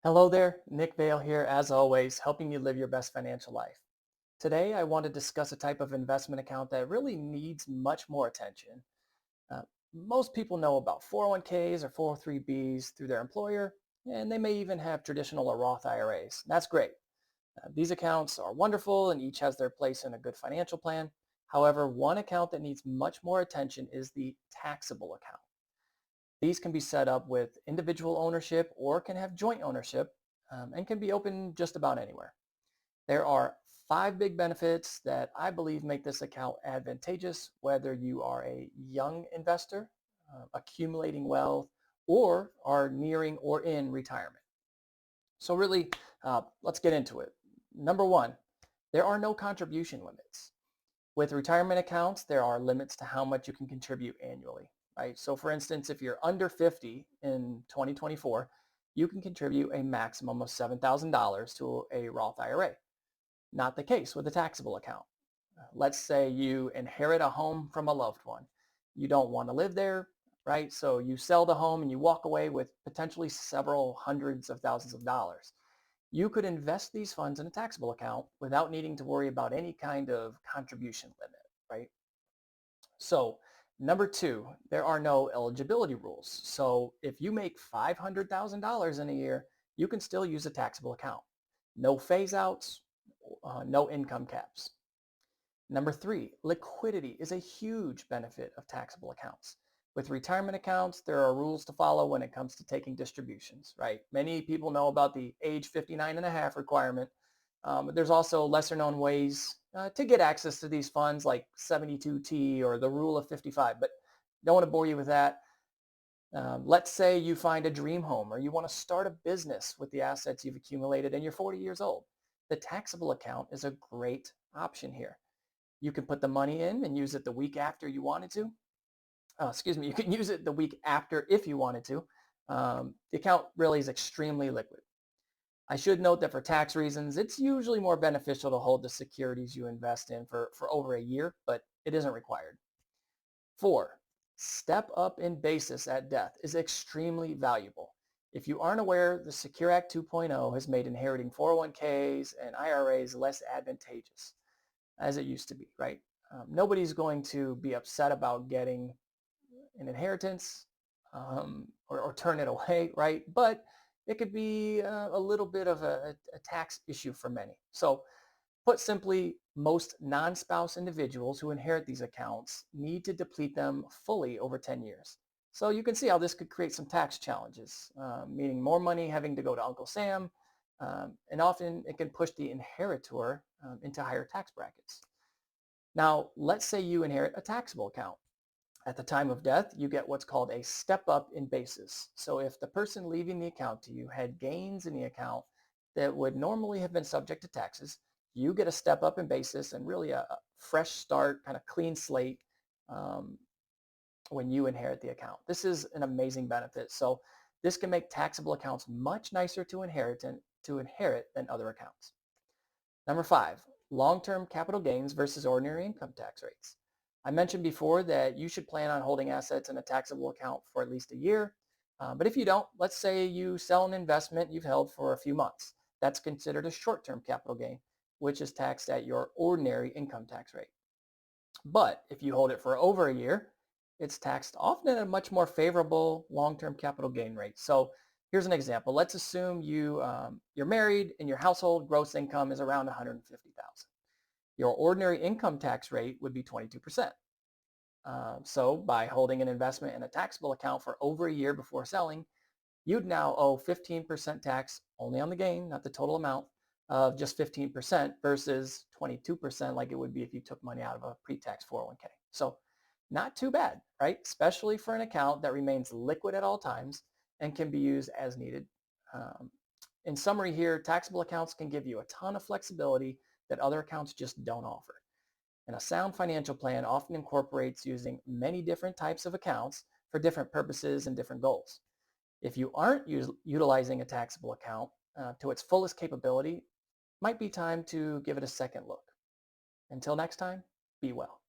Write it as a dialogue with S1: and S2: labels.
S1: Hello there, Nick Vail here, as always, helping you live your best financial life. Today, I want to discuss a type of investment account that really needs much more attention. Uh, Most people know about 401ks or 403bs through their employer, and they may even have traditional or Roth IRAs. That's great. These accounts are wonderful and each has their place in a good financial plan. However, one account that needs much more attention is the taxable account. These can be set up with individual ownership or can have joint ownership and can be open just about anywhere. There are five big benefits that I believe make this account advantageous, whether you are a young investor, accumulating wealth, or are nearing or in retirement. So really, let's get into it. Number one, there are no contribution limits. With retirement accounts, there are limits to how much you can contribute annually, right? So for instance, if you're under 50 in 2024, you can contribute a maximum of $7,000 to a Roth IRA. Not the case with a taxable account. Let's say you inherit a home from a loved one. You don't want to live there, right? So you sell the home and you walk away with potentially several hundreds of thousands of dollars. You could invest these funds in a taxable account without needing to worry about any kind of contribution limit, right? So number two, there are no eligibility rules. So if you make $500,000 in a year, you can still use a taxable account. No phase outs, no income caps. Number three, liquidity is a huge benefit of taxable accounts. With retirement accounts, there are rules to follow when it comes to taking distributions, right? Many people know about the age 59 and a half requirement. But there's also lesser known ways to get access to these funds like 72T or the rule of 55, but don't want to bore you with that. Let's say you find a dream home or you want to start a business with the assets you've accumulated and you're 40 years old. The taxable account is a great option here. You can put the money in and use it the week after you wanted to. You can use it the week after if you wanted to. The account really is extremely liquid. I should note that for tax reasons, it's usually more beneficial to hold the securities you invest in for over a year, but it isn't required. Four, step up in basis at death is extremely valuable. If you aren't aware, the Secure Act 2.0 has made inheriting 401ks and IRAs less advantageous as it used to be, right? Nobody's going to be upset about getting an inheritance or turn it away, right? But it could be a little bit of a tax issue for many. So put simply, most non-spouse individuals who inherit these accounts need to deplete them fully over 10 years. So you can see how this could create some tax challenges, meaning more money having to go to Uncle Sam, and often it can push the inheritor into higher tax brackets. Now, let's say you inherit a taxable account. At the time of death, you get what's called a step up in basis. So if the person leaving the account to you had gains in the account that would normally have been subject to taxes, you get a step up in basis and really a fresh start, kind of clean slate um, when you inherit the account. This is an amazing benefit. So this can make taxable accounts much nicer to inherit than other accounts. Number five, long-term capital gains versus ordinary income tax rates. I mentioned before that you should plan on holding assets in a taxable account for at least a year. But if you don't, let's say you sell an investment you've held for a few months. That's considered a short-term capital gain, which is taxed at your ordinary income tax rate. But if you hold it for over a year, it's taxed often at a much more favorable long-term capital gain rate. So here's an example. Let's assume you're married and your household gross income is around 150,000. Your ordinary income tax rate would be 22%. So by holding an investment in a taxable account for over a year before selling, you'd now owe 15% tax only on the gain, not the total amount of just 15% versus 22% like it would be if you took money out of a pre-tax 401k. So not too bad, right? Especially for an account that remains liquid at all times and can be used as needed. Um, in summary here, taxable accounts can give you a ton of flexibility that other accounts just don't offer. And a sound financial plan often incorporates using many different types of accounts for different purposes and different goals. If you aren't utilizing a taxable account to its fullest capability, might be time to give it a second look. Until next time, be well.